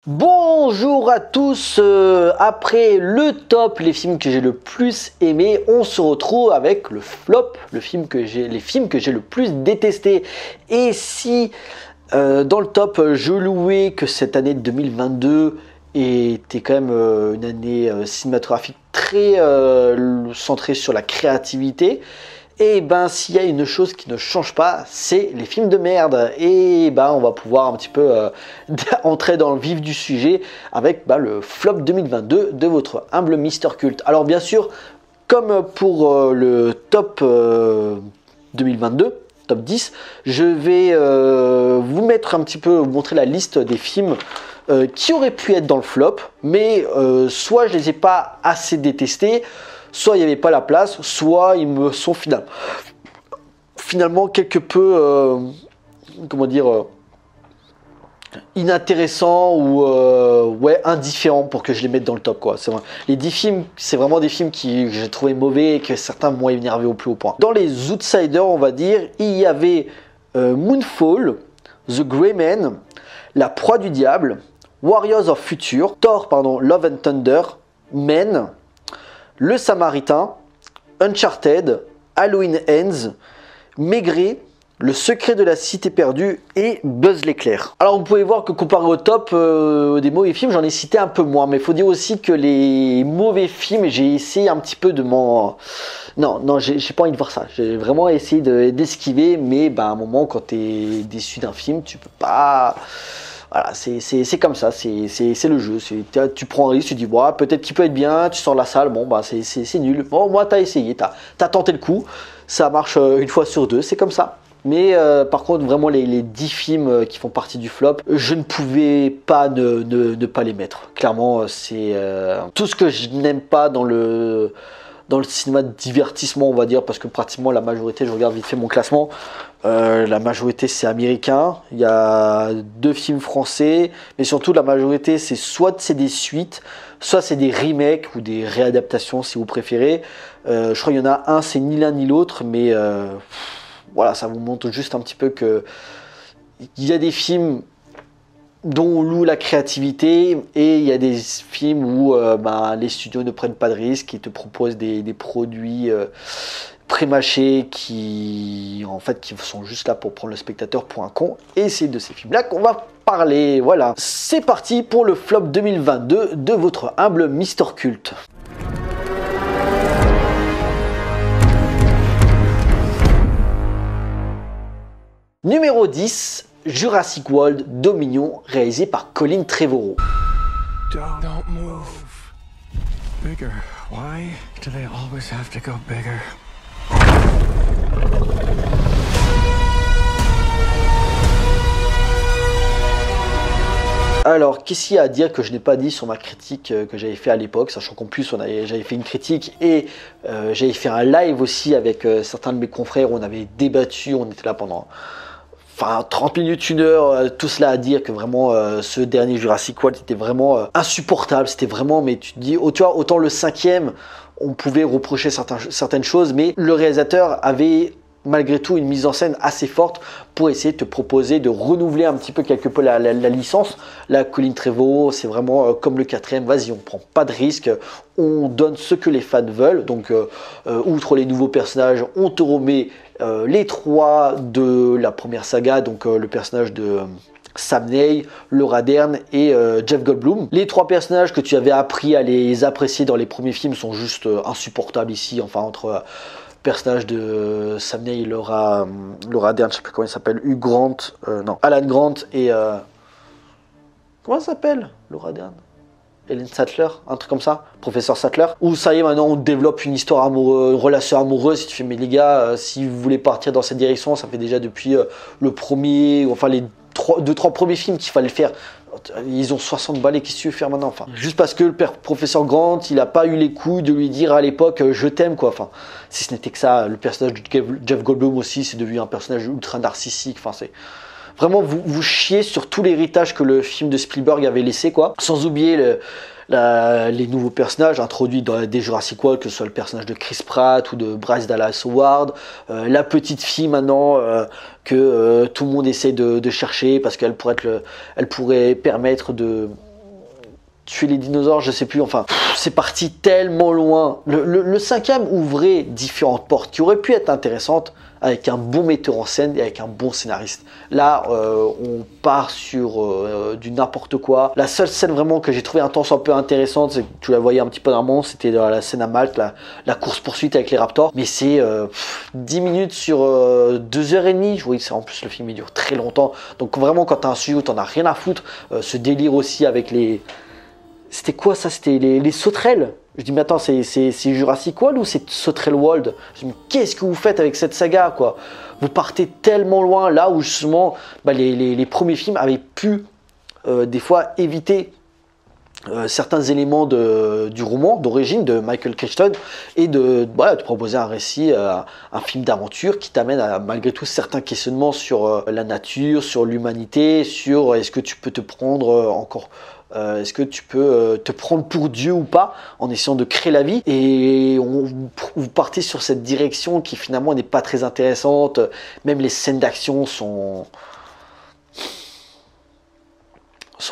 Bonjour à tous, après le top, les films que j'ai le plus aimé, on se retrouve avec le flop, les films que j'ai le plus détesté. Et si dans le top, je louais que cette année 2022 était quand même une année cinématographique très centrée sur la créativité, et ben s'il y a une chose qui ne change pas, c'est les films de merde. Et ben on va pouvoir un petit peu entrer dans le vif du sujet avec le flop 2022 de votre humble Mister Cult. Alors bien sûr, comme pour le top 2022, top 10, je vais vous mettre un petit peu, vous montrer la liste des films qui auraient pu être dans le flop, mais soit je les ai pas assez détestés, soit il n'y avait pas la place, soit ils me sont finalement quelque peu, comment dire, inintéressants ou ouais, indifférents pour que je les mette dans le top, quoi. Les 10 films, c'est vraiment des films que j'ai trouvé mauvais et que certains m'ont énervé au plus haut point. Dans les outsiders, on va dire, il y avait Moonfall, The Grey Man, La Proie du Diable, Warriors of Future, Love and Thunder, Men, Le Samaritain, Uncharted, Halloween Ends, Maigret, Le Secret de la Cité Perdue et Buzz l'éclair. Alors vous pouvez voir que comparé au top des mauvais films, j'en ai cité un peu moins, mais il faut dire aussi que les mauvais films, j'ai essayé un petit peu de m'en... Non, j'ai pas envie de voir ça. J'ai vraiment essayé d'esquiver, mais à un moment, quand tu es déçu d'un film, tu peux pas... Voilà, c'est comme ça, c'est le jeu. Tu prends un risque, tu dis peut-être qu'il peut être bien, tu sors de la salle, bon c'est nul. Bon, moi t'as essayé, t'as tenté le coup, ça marche une fois sur deux, c'est comme ça. Mais par contre, vraiment les 10 films qui font partie du flop, je ne pouvais pas ne pas les mettre. Clairement, c'est tout ce que je n'aime pas dans le cinéma de divertissement, on va dire, parce que pratiquement la majorité, je regarde vite fait mon classement, la majorité c'est américain, il y a 2 films français, mais surtout la majorité c'est des suites, soit c'est des remakes ou des réadaptations si vous préférez. Je crois qu'il y en a un, c'est ni l'un ni l'autre, mais voilà, ça vous montre juste un petit peu que il y a des films dont on loue la créativité et il y a des films où les studios ne prennent pas de risques, ils te proposent des produits pré-mâchés qui sont juste là pour prendre le spectateur pour un con, et c'est de ces films là qu'on va parler. Voilà, c'est parti pour le flop 2022 de votre humble Mister Cult. Numéro 10, Jurassic World Dominion, réalisé par Colin Trevorrow. Don't move. Bigger. Why do they always have to go bigger? Alors, qu'est-ce qu'il y a à dire que je n'ai pas dit sur ma critique que j'avais fait à l'époque, sachant qu'en plus j'avais fait une critique et j'avais fait un live aussi avec certains de mes confrères où on avait débattu, on était là pendant 30 minutes, 1 heure, tout cela à dire que vraiment ce dernier Jurassic World était vraiment insupportable, c'était vraiment, mais tu te dis, tu vois, autant le 5e, on pouvait reprocher certaines choses, mais le réalisateur avait malgré tout une mise en scène assez forte pour essayer de te proposer de renouveler un petit peu quelque peu la licence. Là, Colin Trevorrow, c'est vraiment comme le 4e, vas-y, on prend pas de risque, on donne ce que les fans veulent. Donc outre les nouveaux personnages, on te remet les 3 de la première saga, donc le personnage de Sam Neill, Laura Dern et Jeff Goldblum. Les 3 personnages que tu avais appris à les apprécier dans les premiers films sont juste insupportables ici, enfin entre personnage de Sam Neill, Laura Dern, je sais plus comment il s'appelle, Hugh Grant, Alan Grant et comment ça s'appelle Laura Dern, Helen Sattler, un truc comme ça, professeur Sattler, où ça y est, maintenant on développe une histoire amoureuse, une relation amoureuse. Si tu fais, mais les gars, si vous voulez partir dans cette direction, ça fait déjà depuis le premier, enfin les 2-3 premiers films qu'il fallait faire. Ils ont 60 balais, qu'est-ce que tu veux faire maintenant, enfin, juste parce que le professeur Grant, il a pas eu les couilles de lui dire à l'époque je t'aime, quoi. Enfin, si ce n'était que ça, le personnage de Jeff Goldblum aussi, c'est devenu un personnage ultra narcissique. Enfin, c'est vraiment, vous chiez sur tout l'héritage que le film de Spielberg avait laissé, quoi. Sans oublier les nouveaux personnages introduits dans des Jurassic World, que ce soit le personnage de Chris Pratt ou de Bryce Dallas Howard, la petite fille maintenant que tout le monde essaie de chercher parce qu'elle pourrait permettre de tuer les dinosaures, je sais plus, enfin, c'est parti tellement loin. Le cinquième ouvrait différentes portes qui auraient pu être intéressantes avec un bon metteur en scène et avec un bon scénariste. Là, on part sur du n'importe quoi. La seule scène vraiment que j'ai trouvé un temps un peu intéressante, c'est que tu la voyais un petit peu normalement, c'était la scène à Malte, la course-poursuite avec les raptors. Mais c'est 10 minutes sur 2h30. Oui, en plus le film il dure très longtemps. Donc vraiment quand t'as un sujet où t'en as rien à foutre, ce délire aussi avec les... C'était quoi ça? C'était les sauterelles. Je dis mais attends, c'est Jurassic World ou c'est Sauterelle World? Je dis mais qu'est-ce que vous faites avec cette saga quoi? Vous partez tellement loin là où justement les premiers films avaient pu des fois éviter certains éléments du roman d'origine de Michael Crichton et de proposer un récit, un film d'aventure qui t'amène à malgré tout certains questionnements sur la nature, sur l'humanité, sur est-ce que tu peux te prendre est-ce que tu peux te prendre pour Dieu ou pas en essayant de créer la vie. Et vous partez sur cette direction qui finalement n'est pas très intéressante. Même les scènes d'action sont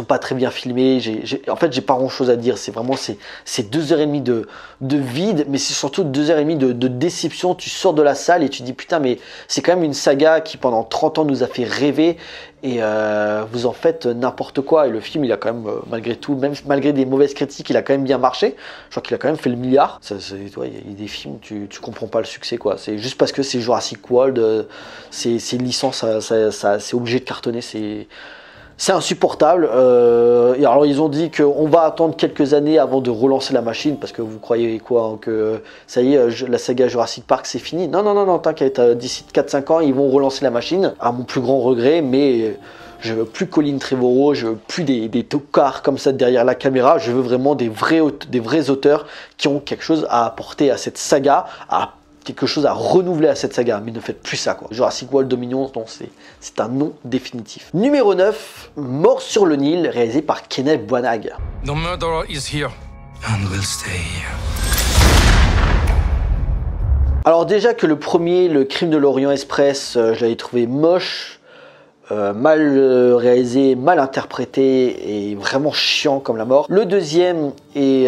pas très bien filmées. En fait, j'ai pas grand chose à dire. C'est vraiment c'est 2h30 de vide, mais c'est surtout 2h30 de déception. Tu sors de la salle et tu dis putain, mais c'est quand même une saga qui pendant 30 ans nous a fait rêver et vous en faites n'importe quoi. Et le film, il a quand même, malgré tout, même malgré des mauvaises critiques, il a quand même bien marché. Je crois qu'il a quand même fait le milliard. Il y a des films, tu comprends pas le succès quoi. C'est juste parce que c'est Jurassic World, c'est une licence, c'est obligé de cartonner. C'est insupportable. Et alors ils ont dit qu'on va attendre quelques années avant de relancer la machine parce que vous croyez quoi hein, que ça y est, la saga Jurassic Park c'est fini. Non, t'inquiète, d'ici 4-5 ans ils vont relancer la machine, à mon plus grand regret, mais je veux plus Colin Trevorrow, je veux plus des tocards comme ça derrière la caméra, je veux vraiment des vrais auteurs qui ont quelque chose à apporter à cette saga, quelque chose à renouveler à cette saga, mais ne faites plus ça quoi. Jurassic World Dominion, non, c'est un non définitif. Numéro 9, Mort sur le Nil, réalisé par Kenneth Branagh. The murderer is here and will stay here. Alors déjà que le premier, Le Crime de l'Orient Express, je l'avais trouvé moche, mal réalisé, mal interprété et vraiment chiant comme la mort. Le deuxième est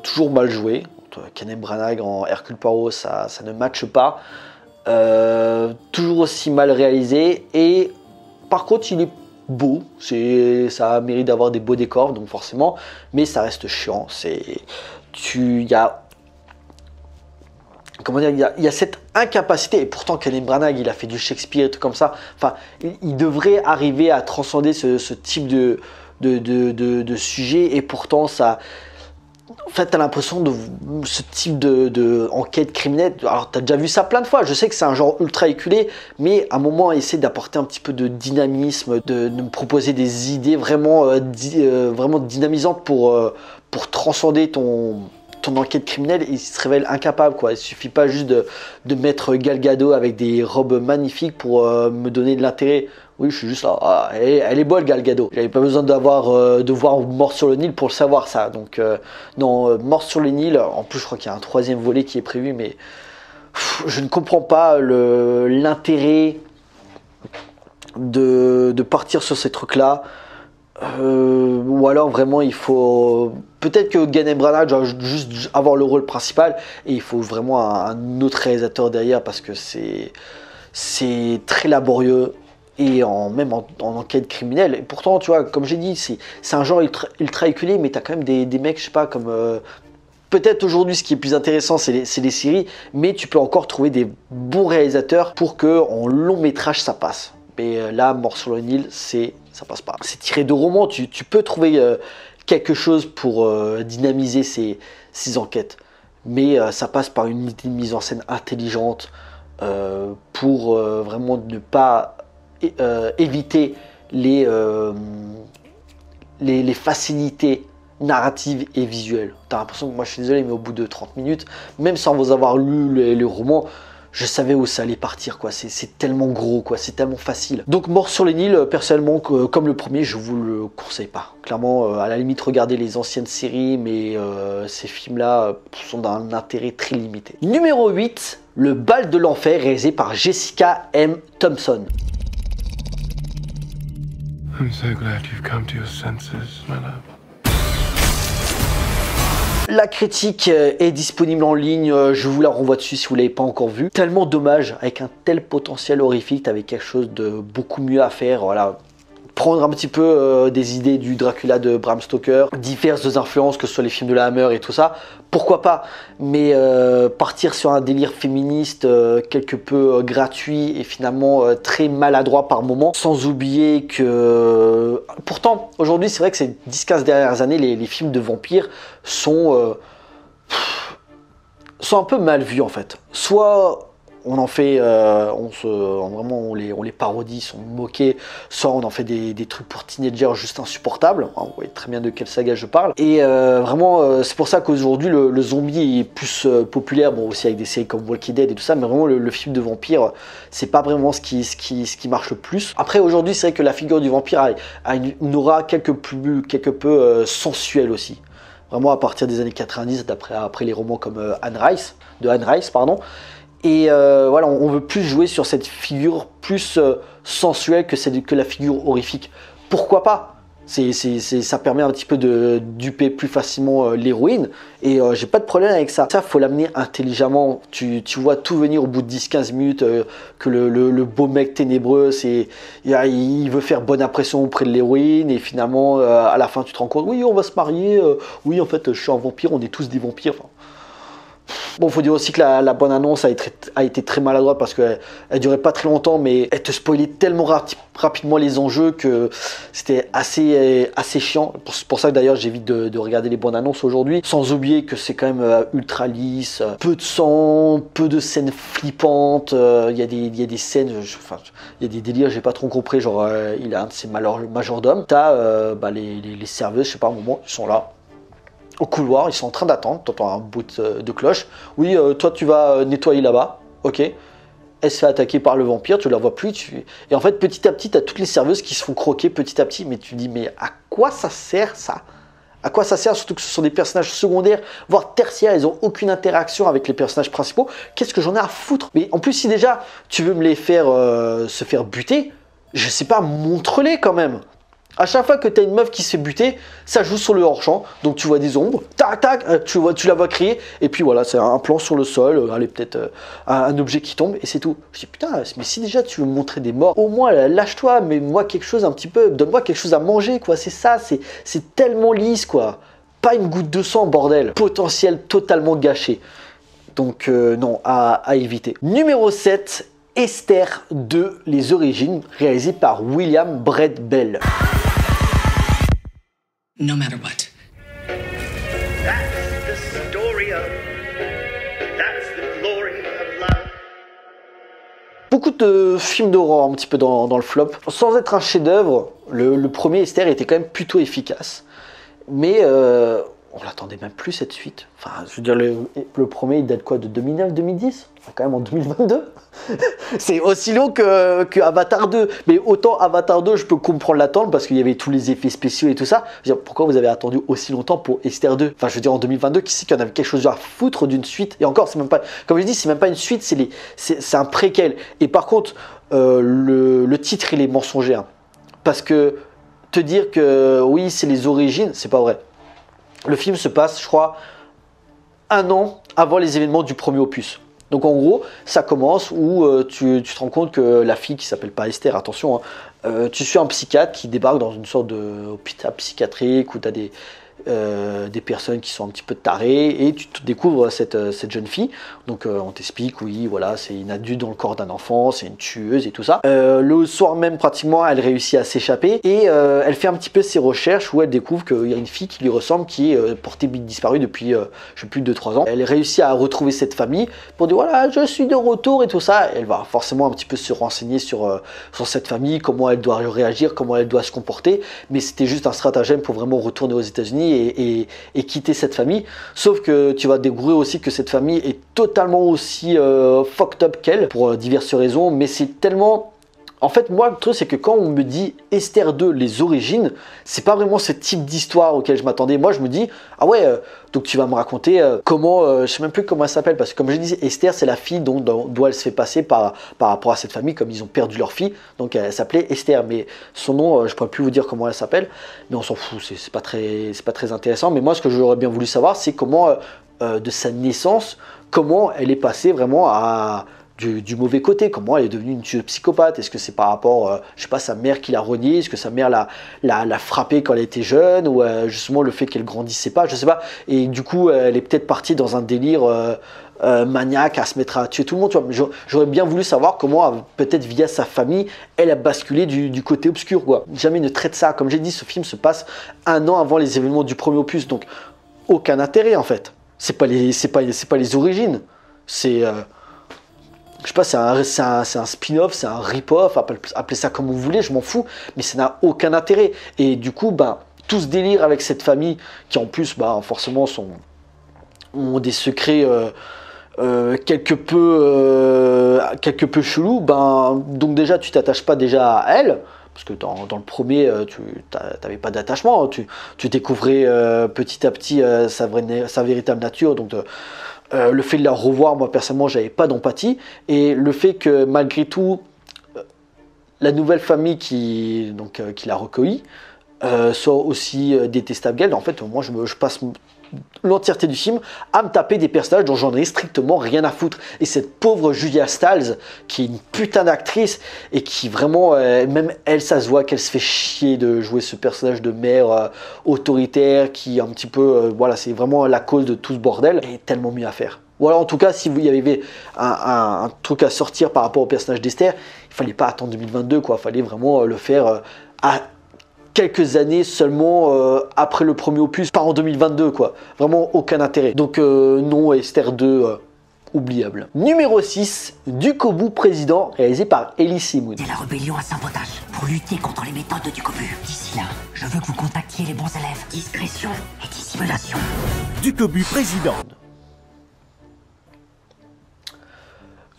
toujours mal joué. Kenneth Branagh en Hercule Poirot, ça ne matche pas. Toujours aussi mal réalisé. Et par contre, il est beau. Ça mérite d'avoir des beaux décors, donc forcément. Mais ça reste chiant. Il y a cette incapacité. Et pourtant, Kenneth Branagh, il a fait du Shakespeare et tout comme ça. Enfin, il devrait arriver à transcender ce type de sujet. Et pourtant, ça... En fait, tu as l'impression de ce type de enquête criminelle. Alors, tu as déjà vu ça plein de fois. Je sais que c'est un genre ultra éculé, mais à un moment, essayer d'apporter un petit peu de dynamisme, de me proposer des idées vraiment dynamisantes pour transcender ton enquête criminelle, il se révèle incapable quoi. Il suffit pas juste de mettre Gal Gadot avec des robes magnifiques pour me donner de l'intérêt. Oui, je suis juste là. Ah, elle est bonne Gal Gadot. J'avais pas besoin de voir Mort sur le Nil pour le savoir ça. Donc non, Mort sur le Nil. En plus, je crois qu'il y a un troisième volet qui est prévu, mais je ne comprends pas l'intérêt de partir sur ces trucs là. Ou alors vraiment il faut peut-être que Kenneth Branagh doit juste avoir le rôle principal et il faut vraiment un autre réalisateur derrière parce que c'est très laborieux et même en enquête criminelle. Et pourtant tu vois comme j'ai dit c'est un genre ultra éculé, mais t'as quand même des mecs je sais pas comme peut-être aujourd'hui ce qui est plus intéressant c'est les séries, mais tu peux encore trouver des bons réalisateurs pour que en long métrage ça passe. Mais là Mort sur le Nil ça passe pas. C'est tiré de romans, tu peux trouver quelque chose pour dynamiser ces enquêtes. Mais ça passe par une mise en scène intelligente pour vraiment ne pas éviter les facilités narratives et visuelles. T'as l'impression que moi je suis désolé, mais au bout de 30 minutes, même sans vous avoir lu les romans, je savais où ça allait partir quoi, c'est tellement gros quoi, c'est tellement facile. Donc Mort sur les Nils, personnellement, comme le premier, je vous le conseille pas. Clairement, à la limite, regardez les anciennes séries, mais ces films-là sont d'un intérêt très limité. Numéro 8, Le Bal de l'Enfer, réalisé par Jessica M. Thompson. I'm so glad you've come to your senses, my love. La critique est disponible en ligne, je vous la renvoie dessus si vous ne l'avez pas encore vue. Tellement dommage, avec un tel potentiel horrifique, t'avais quelque chose de beaucoup mieux à faire, voilà. Prendre un petit peu des idées du Dracula de Bram Stoker, diverses influences, que ce soit les films de la Hammer et tout ça, pourquoi pas, mais partir sur un délire féministe quelque peu gratuit et finalement très maladroit par moment, sans oublier que... Pourtant, aujourd'hui, c'est vrai que ces 10-15 dernières années, les films de vampires sont un peu mal vus en fait. Soit... on en fait, vraiment on les parodie, ils sont moqués, soit on en fait des trucs pour teenagers juste insupportables. Vous voyez très bien de quelle saga je parle. Et vraiment, c'est pour ça qu'aujourd'hui le zombie est plus populaire, bon aussi avec des séries comme Walking Dead et tout ça, mais vraiment le film de vampire, c'est pas vraiment ce qui marche le plus. Après aujourd'hui, c'est vrai que la figure du vampire a une aura quelque peu sensuelle aussi. Vraiment à partir des années 90, après les romans comme Anne Rice, pardon. Et voilà, on veut plus jouer sur cette figure plus sensuelle que la figure horrifique. Pourquoi pas? Ça permet un petit peu de duper plus facilement l'héroïne. Et j'ai pas de problème avec ça. Ça, faut l'amener intelligemment. Tu vois tout venir au bout de 10-15 minutes, que le beau mec ténébreux, il veut faire bonne impression auprès de l'héroïne. Et finalement, à la fin, tu te rends compte, oui, on va se marier. Oui, en fait, je suis un vampire, on est tous des vampires. Enfin, bon, faut dire aussi que la bonne annonce a été très maladroite parce qu'elle durait pas très longtemps, mais elle te spoilait tellement rapidement les enjeux que c'était assez chiant. C'est pour ça que d'ailleurs j'évite de regarder les bonnes annonces aujourd'hui. Sans oublier que c'est quand même ultra lisse, peu de sang, peu de scènes flippantes. Il y a des scènes, il y a des délires, j'ai pas trop compris. Genre, il a un de ses majordomes. T'as les serveuses, je sais pas, à un moment, ils sont là. Au couloir, ils sont en train d'attendre, t'entends un bout de cloche. Oui, toi tu vas nettoyer là-bas, ok. Elle se fait attaquer par le vampire, tu la vois plus. Et en fait, petit à petit, t'as toutes les serveuses qui se font croquer petit à petit. Mais tu dis, mais à quoi ça sert ça? À quoi ça sert? Surtout que ce sont des personnages secondaires, voire tertiaires, ils n'ont aucune interaction avec les personnages principaux. Qu'est-ce que j'en ai à foutre? Mais en plus, si déjà tu veux me les faire se faire buter, je sais pas, montre-les quand même. À chaque fois que tu as une meuf qui se fait buter, ça joue sur le hors-champ. Donc tu vois des ombres, tac tac, tu la vois crier. Et puis voilà, c'est un plan sur le sol, allez, peut-être un objet qui tombe et c'est tout. Je dis putain, mais si déjà tu veux me montrer des morts, au moins lâche-toi, mais moi quelque chose un petit peu, donne-moi quelque chose à manger quoi. C'est ça, c'est tellement lisse quoi. Pas une goutte de sang bordel. Potentiel totalement gâché. Donc non, à éviter. Numéro 7, Esther 2, les origines, réalisé par William Brett Bell. No matter what. That's the story of, that's the glory of love. Beaucoup de films d'horreur un petit peu dans le flop. Sans être un chef-d'œuvre, le premier Esther était quand même plutôt efficace. Mais on l'attendait même plus cette suite. Enfin, je veux dire, le premier il date quoi, de 2009-2010 ? Quand même en 2022. C'est aussi long que Avatar 2. Mais autant Avatar 2, je peux comprendre l'attente parce qu'il y avait tous les effets spéciaux et tout ça. Je veux dire, pourquoi vous avez attendu aussi longtemps pour Esther 2 ? Enfin, je veux dire, en 2022, qui sait qu'il y en avait quelque chose à foutre d'une suite ? Et encore, c'est même pas, comme je dis, c'est même pas une suite, c'est un préquel. Et par contre, le titre, il est mensonger. Hein. Parce que te dire que oui, c'est les origines, c'est pas vrai. Le film se passe, je crois, 1 an avant les événements du premier opus. Donc en gros, ça commence où tu te rends compte que la fille qui s'appelle pas Esther, attention, hein, tu suis un psychiatre qui débarque dans une sorte d'hôpital psychiatrique où tu as des personnes qui sont un petit peu tarées et tu te découvres cette jeune fille. Donc on t'explique, oui, voilà, c'est une adulte dans le corps d'un enfant, c'est une tueuse et tout ça. Le soir même, pratiquement, elle réussit à s'échapper et elle fait un petit peu ses recherches où elle découvre qu'il y a une fille qui lui ressemble qui est portée disparue depuis, je sais plus, 2-3 ans. Elle réussit à retrouver cette famille pour dire, voilà, je suis de retour et tout ça. Elle va forcément un petit peu se renseigner sur cette famille, comment elle doit réagir, comment elle doit se comporter. Mais c'était juste un stratagème pour vraiment retourner aux États-Unis et quitter cette famille. Sauf que tu vas découvrir aussi que cette famille est totalement aussi fucked up qu'elle pour diverses raisons, mais c'est tellement En fait, moi, le truc, c'est que quand on me dit Esther 2, les origines, c'est pas vraiment ce type d'histoire auquel je m'attendais. Moi, je me dis, ah ouais, donc tu vas me raconter comment, je sais même plus comment elle s'appelle, parce que comme je dis, Esther, c'est la fille dont elle se fait passer par rapport à cette famille, comme ils ont perdu leur fille. Donc elle s'appelait Esther, mais son nom, je pourrais plus vous dire comment elle s'appelle, mais on s'en fout, c'est pas très intéressant. Mais moi, ce que j'aurais bien voulu savoir, c'est comment, de sa naissance, comment elle est passée vraiment à du mauvais côté, comment elle est devenue une tueuse psychopathe. Est-ce que c'est par rapport, je sais pas, sa mère qui l'a reniée, est-ce que sa mère l'a frappée quand elle était jeune, ou justement le fait qu'elle grandissait pas, je sais pas, et du coup elle est peut-être partie dans un délire maniaque à se mettre à tuer tout le monde, tu vois. J'aurais bien voulu savoir comment, peut-être via sa famille, elle a basculé du côté obscur, quoi. Jamais ne traite ça, comme j'ai dit, ce film se passe 1 an avant les événements du premier opus, donc aucun intérêt en fait. C'est pas les origines, c'est je sais pas, c'est un spin-off, c'est un rip-off, appelez ça comme vous voulez, je m'en fous, mais ça n'a aucun intérêt. Et du coup, ben, tout ce délire avec cette famille, qui en plus, ben, forcément, ont des secrets quelque peu chelous, ben, donc déjà, tu t'attaches pas déjà à elle, parce que dans le premier, tu n'avais pas d'attachement, tu découvrais petit à petit sa véritable nature, donc le fait de la revoir, moi personnellement, j'avais pas d'empathie, et le fait que malgré tout, la nouvelle famille qui l'a recueilli soit aussi détestable qu'elle. En fait, moi, je passe l'entièreté du film à me taper des personnages dont j'en ai strictement rien à foutre. Et cette pauvre Julia Stiles, qui est une putain d'actrice, et qui vraiment, même elle, ça se voit qu'elle se fait chier de jouer ce personnage de mère autoritaire, qui un petit peu, voilà, c'est vraiment la cause de tout ce bordel, et tellement mieux à faire. Ou alors en tout cas, si vous y avait un truc à sortir par rapport au personnage d'Esther, il fallait pas attendre 2022, quoi. Il fallait vraiment le faire à quelques années seulement après le premier opus, pas en 2022, quoi. Vraiment aucun intérêt. Donc non, Esther 2, oubliable. Numéro 6, Ducobu président, réalisé par Elie Seamoun. C'est la rébellion à Saint-Potage pour lutter contre les méthodes de Ducobu. D'ici là, je veux que vous contactiez les bons élèves. Discrétion et dissimulation. Ducobu président.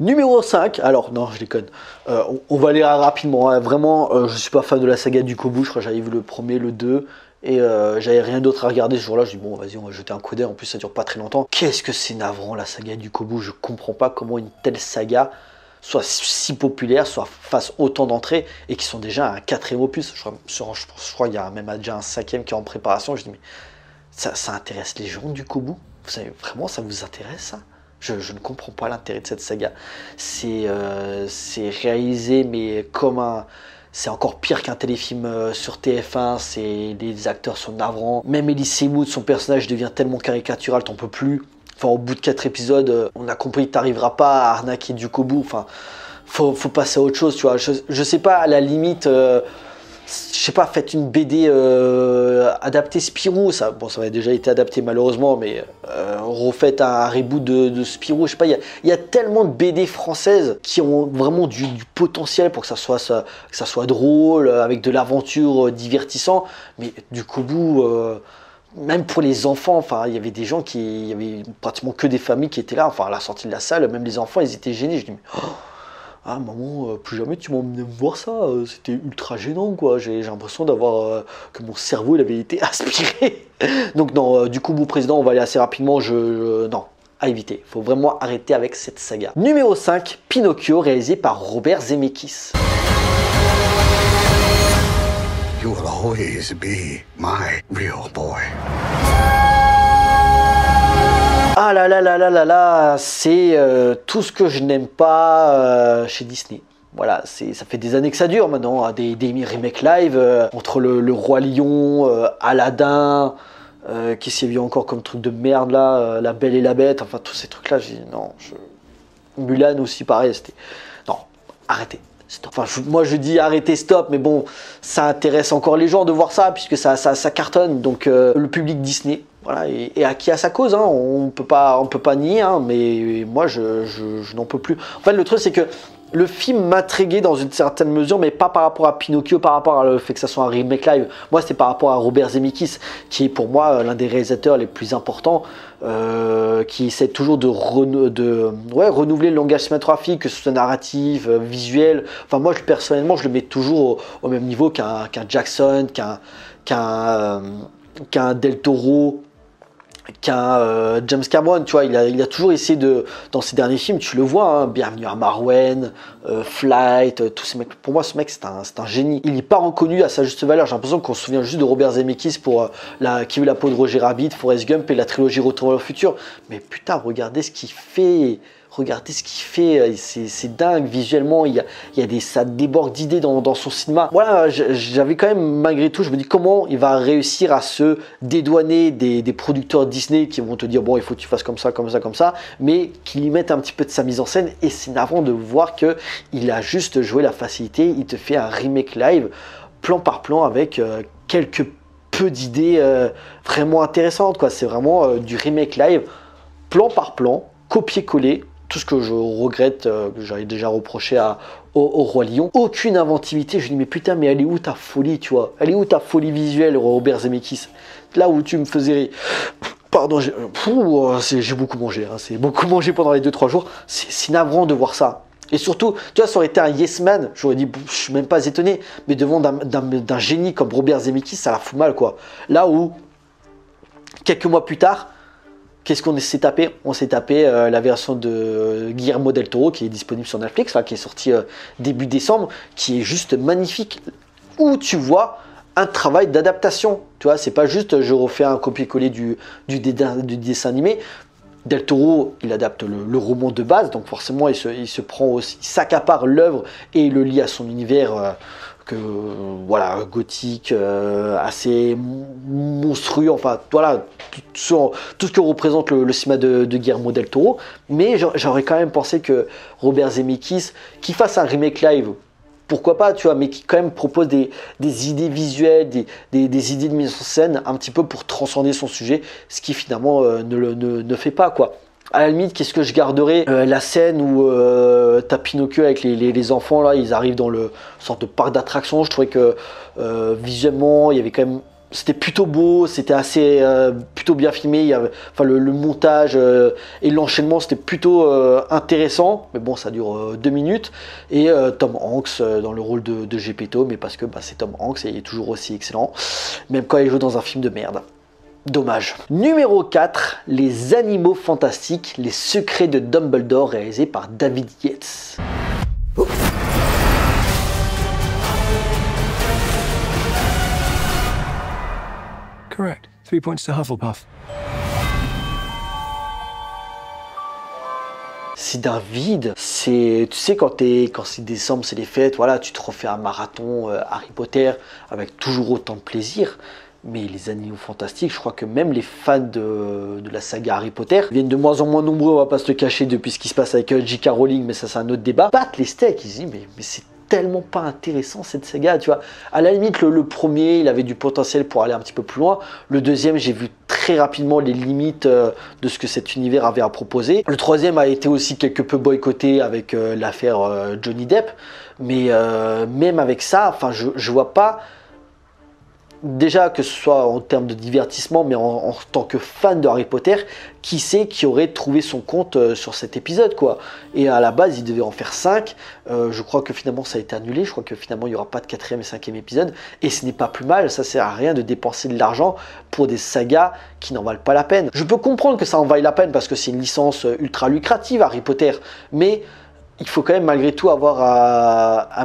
Numéro 5, alors non, je déconne, on va aller rapidement, hein. Vraiment, je suis pas fan de la saga Ducobu, je crois que j'avais vu le premier, le 2, et j'avais rien d'autre à regarder ce jour-là, je dis bon vas-y on va jeter un coup d'œil, en plus ça dure pas très longtemps. Qu'est-ce que c'est navrant la saga Ducobu, je comprends pas comment une telle saga soit si populaire, soit fasse autant d'entrées, et qui sont déjà à un 4e opus, je crois qu'il y a même déjà un 5e qui est en préparation, je dis mais ça intéresse les gens Ducobu, vous savez vraiment ça vous intéresse ça? Je ne comprends pas l'intérêt de cette saga. C'est réalisé, mais c'est encore pire qu'un téléfilm sur TF1. Les acteurs sont navrants. Même Elie Seamoun, son personnage devient tellement caricatural, t'en peux plus. Enfin, au bout de 4 épisodes, on a compris que t'arriveras pas à arnaquer Ducobu. Enfin, faut passer à autre chose, tu vois. Je sais pas, à la limite, je sais pas, faites une BD adaptée Spirou, ça avait déjà été adapté malheureusement, mais refaites un reboot de Spirou, je sais pas, il y a tellement de BD françaises qui ont vraiment du potentiel pour que ça soit drôle, avec de l'aventure divertissant, mais du coup, même pour les enfants, enfin, il y avait des gens il y avait pratiquement que des familles qui étaient là, enfin, à la sortie de la salle, même les enfants, ils étaient gênés, je dis, mais, ah maman, plus jamais tu m'emmenais voir ça, c'était ultra gênant quoi, j'ai l'impression que mon cerveau il avait été aspiré. Donc non, du coup mon président, on va aller assez rapidement, non, à éviter, faut vraiment arrêter avec cette saga. Numéro 5, Pinocchio, réalisé par Robert Zemeckis. You will always be my real boy. Ah là là là là là là, c'est tout ce que je n'aime pas chez Disney. Voilà, ça fait des années que ça dure maintenant, hein, des remakes live entre le Roi Lion, Aladdin, qu'est-ce qu'il y a eu encore comme truc de merde là, La Belle et la Bête, enfin tous ces trucs là, j'ai dit non, Mulan aussi pareil, c'était... Non, arrêtez. Stop. Enfin, moi je dis arrêtez, stop, mais bon, ça intéresse encore les gens de voir ça, puisque ça cartonne, donc le public Disney, voilà, et à qui a sa cause, hein, on peut pas nier, hein, mais moi je n'en peux plus. En fait, le truc c'est que Le film m'intriguait dans une certaine mesure, mais pas par rapport à Pinocchio, par rapport à le fait que ça soit un remake live. Moi, c'était par rapport à Robert Zemeckis, qui est pour moi l'un des réalisateurs les plus importants, qui essaie toujours de renouveler le langage cinématographique, que ce soit narratif, visuel. Enfin, moi, personnellement, je le mets toujours au même niveau qu'un Jackson, qu'un Del Toro, qu'un James Cameron, tu vois, il a toujours essayé de, dans ses derniers films, tu le vois, hein, Bienvenue à Marwen, Flight, tous ces mecs. Pour moi, ce mec, c'est un génie. Il n'est pas reconnu à sa juste valeur. J'ai l'impression qu'on se souvient juste de Robert Zemeckis pour Qui veut la peau de Roger Rabbit, Forrest Gump et la trilogie Retour vers le futur. Mais putain, regardez ce qu'il fait. Regardez ce qu'il fait, c'est dingue visuellement, ça déborde d'idées dans son cinéma. Voilà, j'avais quand même, malgré tout, je me dis comment il va réussir à se dédouaner des producteurs Disney qui vont te dire bon, il faut que tu fasses comme ça, comme ça, comme ça, mais qu'il y mette un petit peu de sa mise en scène. Et c'est navrant de voir qu'il a juste joué la facilité, il te fait un remake live, plan par plan, avec quelques peu d'idées vraiment intéressantes, quoi. C'est vraiment du remake live, plan par plan, copier-coller. Tout ce que je regrette, que j'avais déjà reproché au Roi Lion. Aucune inventivité. Je dis, mais putain, mais elle est où ta folie, tu vois? Elle est où ta folie visuelle, Robert Zemeckis? Là où tu me faisais... Pardon, j'ai beaucoup mangé. Hein, c'est beaucoup mangé pendant les 2-3 jours. C'est navrant de voir ça. Et surtout, tu vois, ça aurait été un Yes Man. J'aurais dit, je suis même pas étonné. Mais devant d'un génie comme Robert Zemeckis, ça la fout mal, quoi. Là où, quelques mois plus tard, qu'est-ce qu'on s'est tapé? On s'est tapé la version de Guillermo del Toro qui est disponible sur Netflix, qui est sortie début décembre, qui est juste magnifique, où tu vois un travail d'adaptation. Tu vois, c'est pas juste je refais un copier-coller du dessin animé. Del Toro, il adapte le roman de base, donc forcément il s'accapare l'œuvre et il le lie à son univers voilà, gothique, assez monstrueux, enfin voilà, tout ce que représente le cinéma de Guillermo del Toro. Mais j'aurais quand même pensé que Robert Zemeckis, qui fasse un remake live, pourquoi pas, tu vois, mais qui quand même propose des idées visuelles, des idées de mise en scène un petit peu pour transcender son sujet, ce qui finalement ne fait pas, quoi. À la limite, qu'est-ce que je garderais? La scène où t'as Pinocchio avec les enfants, là, ils arrivent dans le sorte de parc d'attractions. Je trouvais que visuellement, il y avait quand même... C'était plutôt beau, c'était assez plutôt bien filmé. Enfin, le montage et l'enchaînement, c'était plutôt intéressant. Mais bon, ça dure 2 minutes. Et Tom Hanks dans le rôle de Geppetto, mais parce que c'est Tom Hanks et il est toujours aussi excellent, même quand il joue dans un film de merde. Dommage. Numéro 4, Les Animaux Fantastiques, les secrets de Dumbledore, réalisé par David Yates. Correct. 3 points to Hufflepuff. C'est d'un vide. Tu sais, quand c'est décembre, c'est les fêtes, voilà, tu te refais un marathon Harry Potter avec toujours autant de plaisir. Mais les Animaux Fantastiques, je crois que même les fans de la saga Harry Potter viennent de moins en moins nombreux, on va pas se le cacher, depuis ce qui se passe avec J.K. Rowling, mais ça c'est un autre débat. Battent les steaks, ils se disent mais c'est tellement pas intéressant cette saga, tu vois. À la limite, le premier, il avait du potentiel pour aller un petit peu plus loin. Le deuxième, j'ai vu très rapidement les limites de ce que cet univers avait à proposer. Le troisième a été aussi quelque peu boycotté avec l'affaire Johnny Depp. Mais même avec ça, enfin, je vois pas... Déjà que ce soit en termes de divertissement, mais en tant que fan de Harry Potter, qui sait qui aurait trouvé son compte sur cet épisode, quoi. Et à la base, il devait en faire 5. Je crois que finalement, ça a été annulé. Je crois que finalement, il n'y aura pas de 4e et 5e épisode. Et ce n'est pas plus mal. Ça sert à rien de dépenser de l'argent pour des sagas qui n'en valent pas la peine. Je peux comprendre que ça en vaille la peine parce que c'est une licence ultra lucrative, Harry Potter. Mais... il faut quand même malgré tout avoir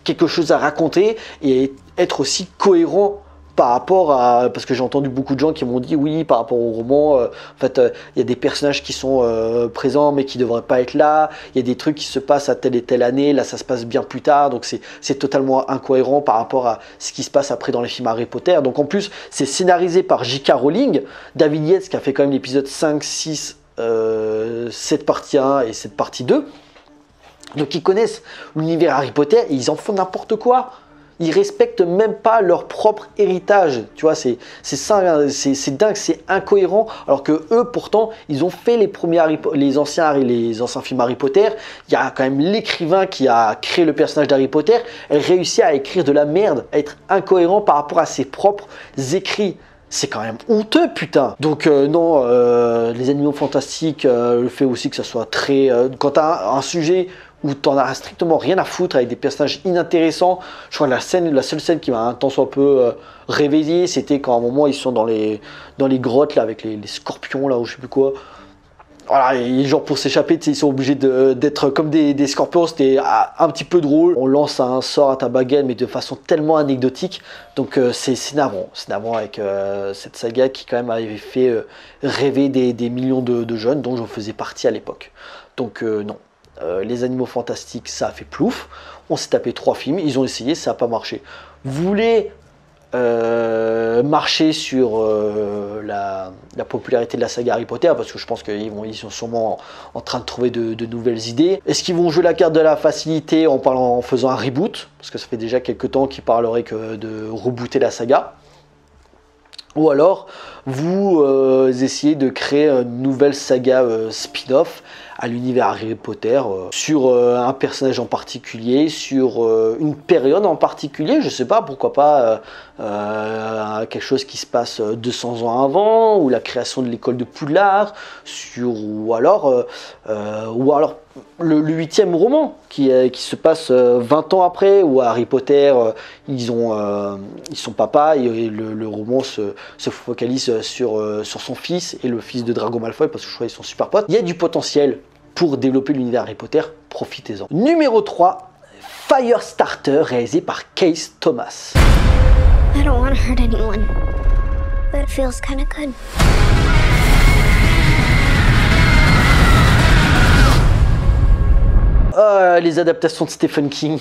quelque chose à raconter et être aussi cohérent par rapport à... Parce que j'ai entendu beaucoup de gens qui m'ont dit oui, par rapport au roman, en fait, il y a des personnages qui sont présents mais qui ne devraient pas être là. Il y a des trucs qui se passent à telle et telle année, là ça se passe bien plus tard, donc c'est totalement incohérent par rapport à ce qui se passe après dans les films Harry Potter. Donc en plus, c'est scénarisé par J.K. Rowling, David Yates qui a fait quand même l'épisode 5, 6, 7 partie 1 et 7 partie 2. Donc ils connaissent l'univers Harry Potter et ils en font n'importe quoi. Ils respectent même pas leur propre héritage. Tu vois, c'est dingue, c'est incohérent. Alors que eux, pourtant, ils ont fait les anciens films Harry Potter. Il y a quand même l'écrivain qui a créé le personnage d'Harry Potter. Elle réussit à écrire de la merde, à être incohérent par rapport à ses propres écrits. C'est quand même honteux, putain. Donc non, les Animaux Fantastiques, le fait aussi que ça soit très... quand tu as un sujet où tu n'en as strictement rien à foutre avec des personnages inintéressants, je crois que la seule scène qui m'a un tant soit peu réveillé, c'était quand à un moment ils sont dans les grottes là, avec les scorpions là, ou je sais plus quoi. Voilà, et genre pour s'échapper, ils sont obligés d'être comme des scorpions, c'était un petit peu drôle. On lance un sort à ta baguette, mais de façon tellement anecdotique. Donc c'est navrant avec cette saga qui quand même avait fait rêver des millions de jeunes, dont j'en faisais partie à l'époque. Donc non, les Animaux Fantastiques, ça a fait plouf. On s'est tapé 3 films, ils ont essayé, ça n'a pas marché. Vous voulez marcher sur la popularité de la saga Harry Potter, parce que je pense qu'ils sont sûrement en train de trouver de nouvelles idées. Est-ce qu'ils vont jouer la carte de la facilité en faisant un reboot, parce que ça fait déjà quelques temps qu'ils parleraient que de rebooter la saga, ou alors vous essayez de créer une nouvelle saga spin-off à l'univers Harry Potter, sur un personnage en particulier, sur une période en particulier, je sais pas, pourquoi pas quelque chose qui se passe 200 ans avant, ou la création de l'école de Poudlard, ou alors le 8e roman qui se passe 20 ans après, où Harry Potter, ils sont papa, et le roman se focalise sur son fils et le fils de Drago Malfoy, parce que je crois qu'ils sont super potes. Il y a du potentiel pour développer l'univers Harry Potter, profitez-en. Numéro 3, Firestarter, réalisé par Case Thomas. I don't want to hurt anyone, but it feels kind of good. Les adaptations de Stephen King.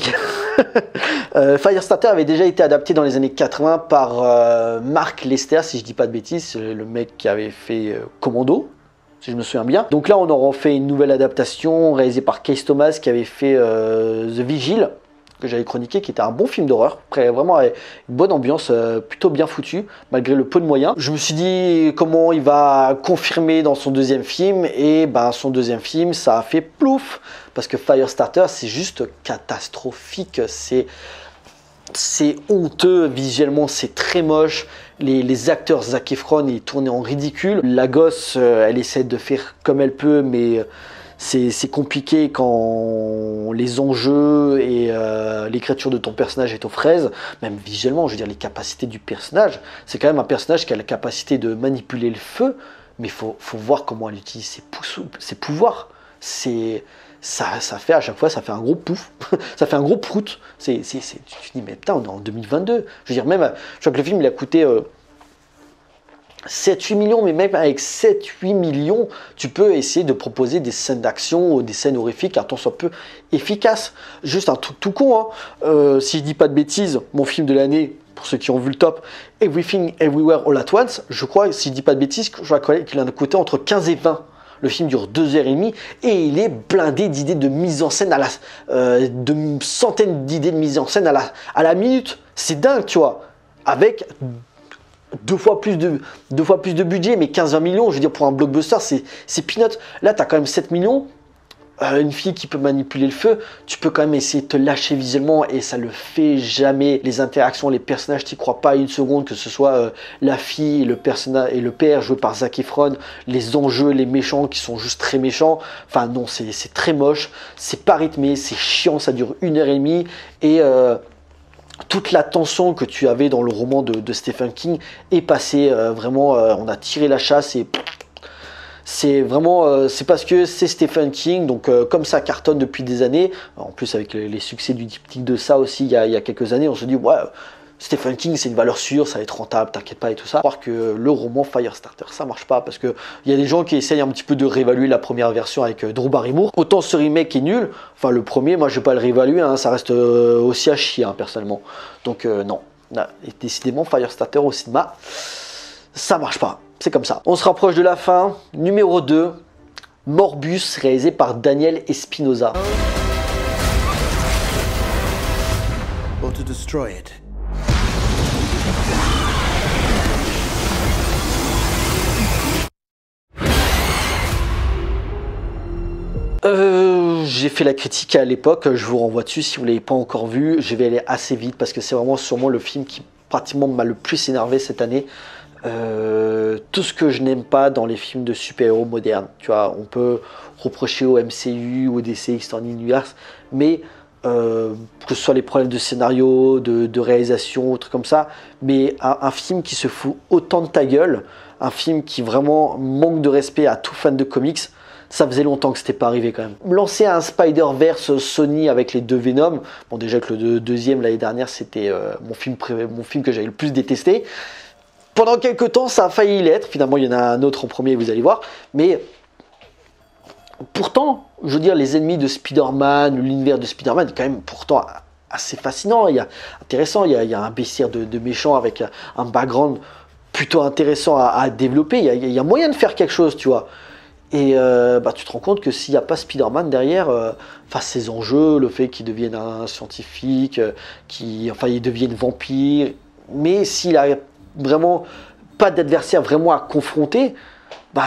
Firestarter avait déjà été adapté dans les années 80 par Mark Lester, si je dis pas de bêtises, le mec qui avait fait Commando, si je me souviens bien. Donc là, on aura fait une nouvelle adaptation réalisée par Case Thomas, qui avait fait The Vigil, que j'avais chroniqué, qui était un bon film d'horreur, vraiment une bonne ambiance, plutôt bien foutu, malgré le peu de moyens. Je me suis dit comment il va confirmer dans son deuxième film, et ben son deuxième film, ça a fait plouf, parce que Firestarter, c'est juste catastrophique, c'est honteux, visuellement c'est très moche, les acteurs, Zac Efron, il est tourné en ridicule, la gosse, elle essaie de faire comme elle peut, mais c'est compliqué quand les enjeux et l'écriture de ton personnage est aux fraises, même visuellement, je veux dire, les capacités du personnage, c'est quand même un personnage qui a la capacité de manipuler le feu, mais il faut voir comment elle utilise ses pouvoirs, ça fait à chaque fois, ça fait un gros pouf, ça fait un gros prout. Tu te dis, mais putain, on est en 2022. Je veux dire, même, je crois que le film, il a coûté 7-8 millions, mais même avec 7-8 millions, tu peux essayer de proposer des scènes d'action ou des scènes horrifiques, un temps soit peu efficace. Juste un truc tout con, hein. Si je dis pas de bêtises, mon film de l'année, pour ceux qui ont vu le top, Everything Everywhere All at Once, je crois, si je dis pas de bêtises, je crois qu'il en a coûté entre 15 et 20. Le film dure 2h30 et il est blindé d'idées de mise en scène de centaines d'idées de mise en scène à la minute. C'est dingue, tu vois. Avec deux fois plus de budget, mais 15-20 millions, je veux dire, pour un blockbuster, c'est peanuts. Là, tu as quand même 7 millions. Une fille qui peut manipuler le feu, tu peux quand même essayer de te lâcher visuellement, et ça le fait jamais. Les interactions, les personnages, t'y crois pas une seconde, que ce soit la fille et le père joué par Zac Efron, les enjeux, les méchants qui sont juste très méchants. Enfin non, c'est très moche, c'est pas rythmé, c'est chiant, ça dure 1h30, et toute la tension que tu avais dans le roman de Stephen King est passée. Vraiment, on a tiré la chasse, et c'est vraiment, c'est parce que c'est Stephen King, donc comme ça cartonne depuis des années, en plus avec les succès du diptyque de ça aussi il y a quelques années, on se dit ouais, Stephen King c'est une valeur sûre, ça va être rentable, t'inquiète pas et tout ça. Croire que le roman Firestarter ça marche pas, parce que il y a des gens qui essayent un petit peu de réévaluer la première version avec Drew Barrymore. Autant ce remake est nul, enfin le premier, moi je vais pas le réévaluer, hein, ça reste aussi à chier hein, personnellement. Donc non, et décidément Firestarter au cinéma, ça marche pas. C'est comme ça. On se rapproche de la fin. Numéro 2, Morbus, réalisé par Daniel Espinosa. power to destroy it. J'ai fait la critique à l'époque, je vous renvoie dessus si vous ne l'avez pas encore vu. Je vais aller assez vite parce que c'est vraiment sûrement le film qui pratiquement m'a le plus énervé cette année. Tout ce que je n'aime pas dans les films de super-héros modernes. Tu vois, on peut reprocher au MCU ou au DC Extended Universe, mais que ce soit les problèmes de scénario, de réalisation, ou trucs comme ça, mais un film qui se fout autant de ta gueule, un film qui vraiment manque de respect à tout fan de comics, ça faisait longtemps que c'était pas arrivé quand même. Lancer un Spider-Verse Sony avec les deux Venom, bon déjà que le deuxième l'année dernière c'était mon film que j'avais le plus détesté. Pendant quelques temps ça a failli l'être, finalement il y en a un autre en premier vous allez voir, mais pourtant, je veux dire, les ennemis de Spider-Man, l'univers de Spider-Man est quand même pourtant assez fascinant, intéressant, il y a un baissière de méchant avec un background plutôt intéressant à développer, il y a moyen de faire quelque chose, tu vois. Et tu te rends compte que s'il n'y a pas Spider-Man derrière, ses enjeux, le fait qu'il devienne un scientifique, il devienne vampire, mais s'il a vraiment pas d'adversaire vraiment à confronter,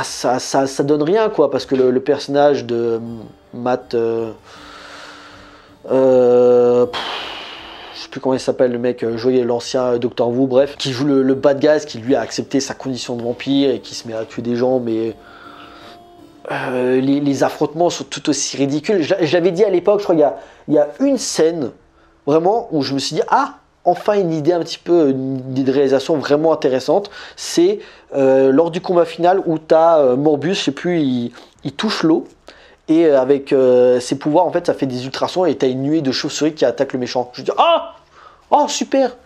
ça donne rien quoi, parce que le personnage de Matt, je sais plus comment il s'appelle le mec, joué l'ancien Doctor Who, bref, qui joue le bad guy, qui lui a accepté sa condition de vampire et qui se met à tuer des gens, mais les affrontements sont tout aussi ridicules. Je l'avais dit à l'époque, je crois il y a une scène vraiment où je me suis dit enfin une idée un petit peu, une idée de réalisation vraiment intéressante. C'est lors du combat final où tu as Morbus, je sais plus, il touche l'eau et avec ses pouvoirs en fait ça fait des ultrasons et tu as une nuée de chauves-souris qui attaque le méchant. Je dis super,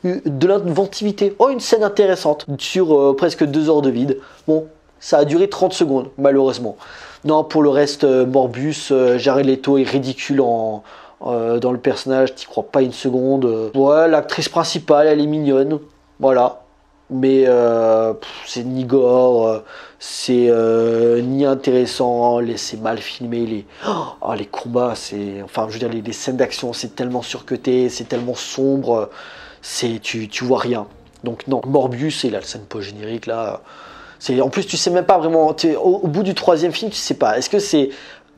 de l'inventivité, une scène intéressante sur presque 2 heures de vide. Bon, ça a duré 30 secondes, malheureusement. Non, pour le reste, Morbus, Jared Leto est ridicule dans le personnage, t'y crois pas une seconde. Ouais, l'actrice principale, elle est mignonne, voilà. Mais c'est ni gore, c'est ni intéressant, c'est mal filmé. Les combats, je veux dire, les scènes d'action, c'est tellement surcuté, c'est tellement sombre, tu vois rien. Donc non, Morbius et la scène post-générique là... En plus, tu sais même pas vraiment. Au bout du 3e film, tu sais pas. Est-ce que c'est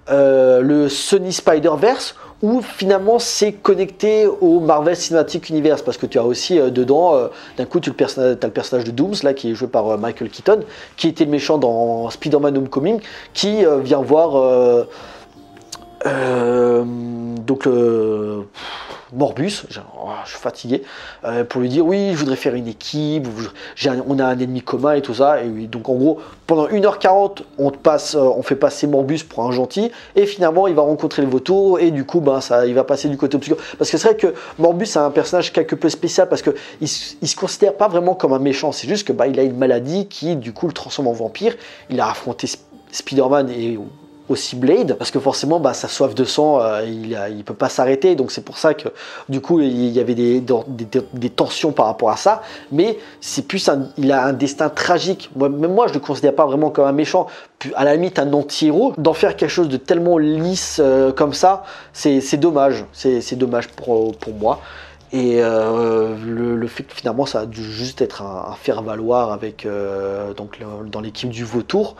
le Sony Spider-Verse ou finalement c'est connecté au Marvel Cinematic Universe? Parce que tu as aussi dedans, d'un coup, tu as le personnage de Dooms, là, qui est joué par Michael Keaton, qui était le méchant dans Spider-Man Homecoming, qui vient voir Morbus, je suis fatigué, pour lui dire oui, je voudrais faire une équipe, on a un ennemi commun et tout ça. Et donc en gros, pendant 1h40, on fait passer Morbus pour un gentil, et finalement il va rencontrer le vautour, et du coup il va passer du côté obscur. Parce que c'est vrai que Morbus est un personnage quelque peu spécial, parce qu'il se considère pas vraiment comme un méchant, c'est juste que il a une maladie qui du coup le transforme en vampire. Il a affronté Spider-Man et aussi Blade, parce que forcément sa soif de sang, il peut pas s'arrêter, donc c'est pour ça que du coup il y avait des tensions par rapport à ça, mais c'est plus il a un destin tragique. Même moi je le considère pas vraiment comme un méchant, à la limite un anti-héros. D'en faire quelque chose de tellement lisse comme ça, c'est dommage, c'est dommage pour moi. Et le fait que finalement ça a dû juste être un faire-valoir avec dans l'équipe du vautour,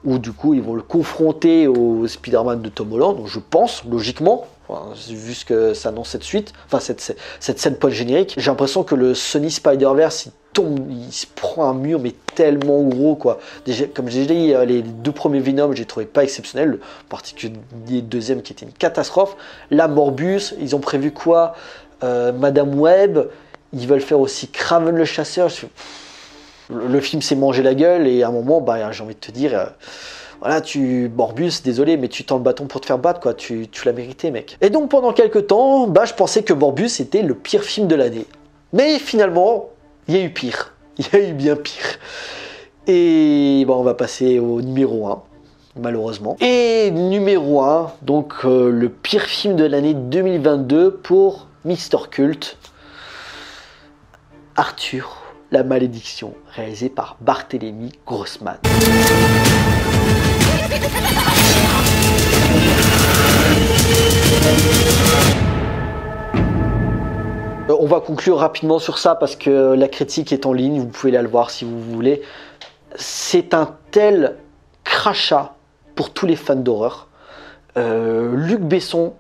où du coup ils vont le confronter au Spider-Man de Tom Holland, je pense, logiquement, vu ce que ça annonce cette suite, cette scène post-générique. J'ai l'impression que le Sony Spider-Verse il se prend un mur mais tellement gros quoi. Déjà, comme j'ai dit, les 2 premiers Venom j'ai trouvé pas exceptionnels, en particulier le deuxième qui était une catastrophe. Là Morbus, ils ont prévu quoi, Madame Web, ils veulent faire aussi Kraven le chasseur. Le film s'est mangé la gueule et à un moment, j'ai envie de te dire, Morbus, désolé, mais tu tends le bâton pour te faire battre, quoi. Tu l'as mérité, mec. Et donc pendant quelques temps, je pensais que Morbus était le pire film de l'année. Mais finalement, il y a eu pire. Il y a eu bien pire. Et on va passer au numéro 1, malheureusement. Et numéro 1, donc le pire film de l'année 2022 pour Mister Cult, Arthur, la malédiction, réalisé par Barthélemy Grossman. On va conclure rapidement sur ça parce que la critique est en ligne, vous pouvez aller le voir si vous voulez. C'est un tel crachat pour tous les fans d'horreur. Luc Besson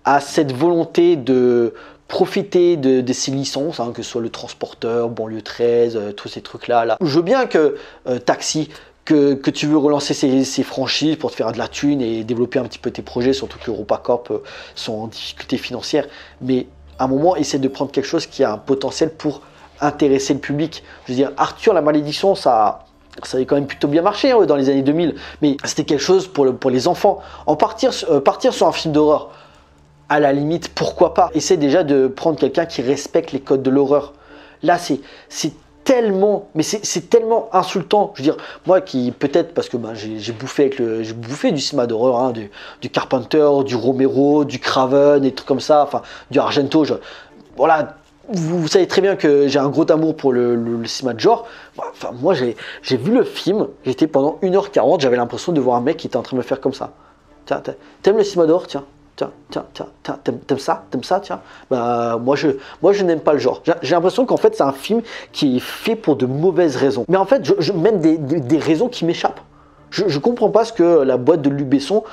a cette volonté de profiter de ses licences, hein, que ce soit Le Transporteur, Banlieue 13, tous ces trucs-là. Je veux bien que Taxi, que tu veux relancer ces franchises pour te faire de la thune et développer un petit peu tes projets, surtout que EuropaCorp sont en difficulté financière, mais à un moment, essaie de prendre quelque chose qui a un potentiel pour intéresser le public. Je veux dire, Arthur la Malédiction, ça avait quand même plutôt bien marché hein, dans les années 2000, mais c'était quelque chose pour les enfants. partir sur un film d'horreur, à la limite, pourquoi pas. Essaie déjà de prendre quelqu'un qui respecte les codes de l'horreur. Là, c'est tellement, mais c'est tellement insultant. Je veux dire, moi qui peut-être parce que j'ai bouffé du cinéma d'horreur, hein, du Carpenter, du Romero, du Craven, des trucs comme ça, enfin du Argento. Voilà, vous savez très bien que j'ai un gros amour pour le cinéma de genre. Enfin, moi j'ai vu le film, j'étais pendant 1h40, j'avais l'impression de voir un mec qui était en train de me faire comme ça. Tiens, t'aimes le cinéma d'horreur, tiens. Tiens, t'aimes ça, tiens. Bah, moi je n'aime pas le genre. J'ai l'impression qu'en fait c'est un film qui est fait pour de mauvaises raisons. Mais en fait, même des raisons qui m'échappent. Je comprends pas ce que la boîte de Luc Besson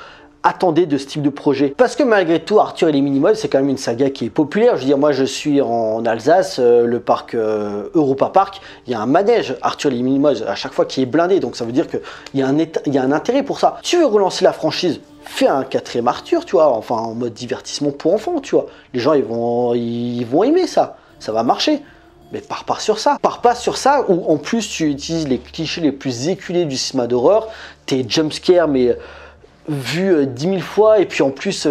attendait de ce type de projet. Parce que malgré tout, Arthur et les Minimoys, c'est quand même une saga qui est populaire. Je veux dire, moi je suis en Alsace, le parc Europa Park, il y a un manège Arthur et les Minimoys à chaque fois qui est blindé. Donc ça veut dire qu'il y a un intérêt pour ça. Tu veux relancer la franchise, fais un 4e Arthur, tu vois, enfin en mode divertissement pour enfants, tu vois. Les gens ils vont aimer ça va marcher. Mais pars pas sur ça. Pars pas sur ça où en plus tu utilises les clichés les plus éculés du cinéma d'horreur, tes jumpscares mais vu 10 000 fois, et puis en plus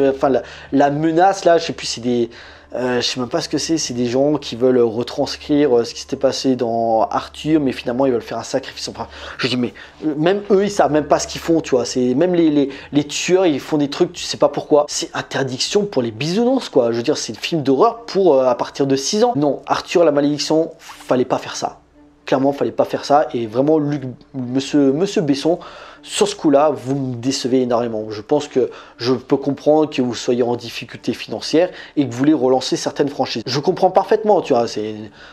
la menace là, je sais plus, c'est des je sais même pas ce que c'est des gens qui veulent retranscrire ce qui s'était passé dans Arthur, mais finalement ils veulent faire un sacrifice. Enfin, je dis mais même eux ils savent même pas ce qu'ils font, tu vois. C'est même les tueurs ils font des trucs, tu sais pas pourquoi. C'est interdiction pour les bisounours quoi. Je veux dire c'est le film d'horreur pour à partir de 6 ans. Non, Arthur la Malédiction, fallait pas faire ça. Clairement, fallait pas faire ça. Et vraiment, Monsieur Besson, sur ce coup-là, vous me décevez énormément. Je pense que je peux comprendre que vous soyez en difficulté financière et que vous voulez relancer certaines franchises. Je comprends parfaitement, tu vois.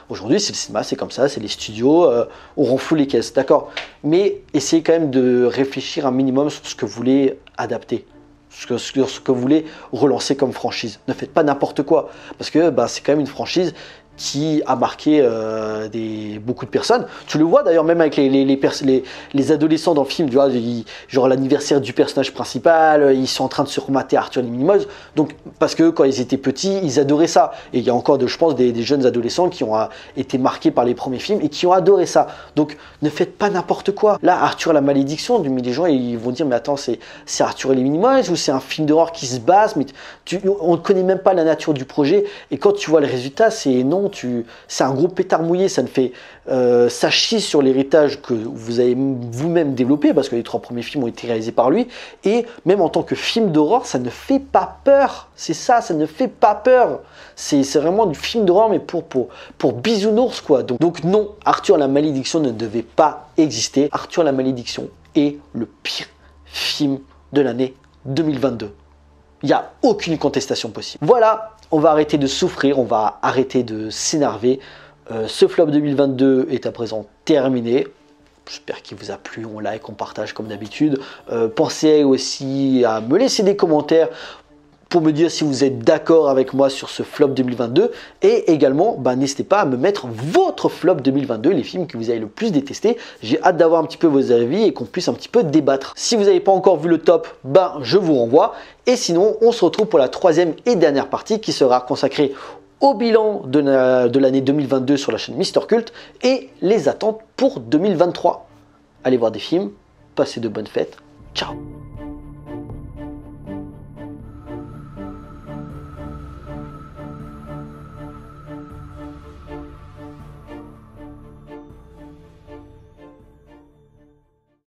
Aujourd'hui, c'est le cinéma, c'est comme ça, c'est les studios, on renfloue les caisses, d'accord. Mais essayez quand même de réfléchir un minimum sur ce que vous voulez adapter. Sur ce que vous voulez relancer comme franchise. Ne faites pas n'importe quoi. Parce que c'est quand même une franchise qui a marqué beaucoup de personnes. Tu le vois d'ailleurs même avec les adolescents dans le film, tu vois, genre l'anniversaire du personnage principal, ils sont en train de se remater Arthur et les Minimoys, donc parce que quand ils étaient petits, ils adoraient ça. Et il y a encore je pense des jeunes adolescents qui ont été marqués par les premiers films et qui ont adoré ça. Donc ne faites pas n'importe quoi. Là, Arthur et la Malédiction, mais les gens ils vont dire mais attends, c'est Arthur et les Minimoys ou c'est un film d'horreur qui se base, mais on ne connaît même pas la nature du projet, et quand tu vois le résultat, c'est non. C'est un gros pétard mouillé, ça ne fait ça chie sur l'héritage que vous avez vous-même développé, parce que les 3 premiers films ont été réalisés par lui, et même en tant que film d'horreur, ça ne fait pas peur. C'est ça ne fait pas peur. C'est vraiment du film d'horreur, mais pour bisounours, quoi. Donc non, Arthur la Malédiction ne devait pas exister. Arthur la Malédiction est le pire film de l'année 2022. Il n'y a aucune contestation possible. Voilà, on va arrêter de souffrir, on va arrêter de s'énerver. Ce flop 2022 est à présent terminé. J'espère qu'il vous a plu, on like, on partage comme d'habitude. Pensez aussi à me laisser des commentaires pour me dire si vous êtes d'accord avec moi sur ce flop 2022. Et également, n'hésitez pas à me mettre votre flop 2022, les films que vous avez le plus détestés. J'ai hâte d'avoir un petit peu vos avis et qu'on puisse un petit peu débattre. Si vous n'avez pas encore vu le top, je vous renvoie. Et sinon, on se retrouve pour la 3e et dernière partie qui sera consacrée au bilan de l'année 2022 sur la chaîne Mister Cult et les attentes pour 2023. Allez voir des films, passez de bonnes fêtes. Ciao!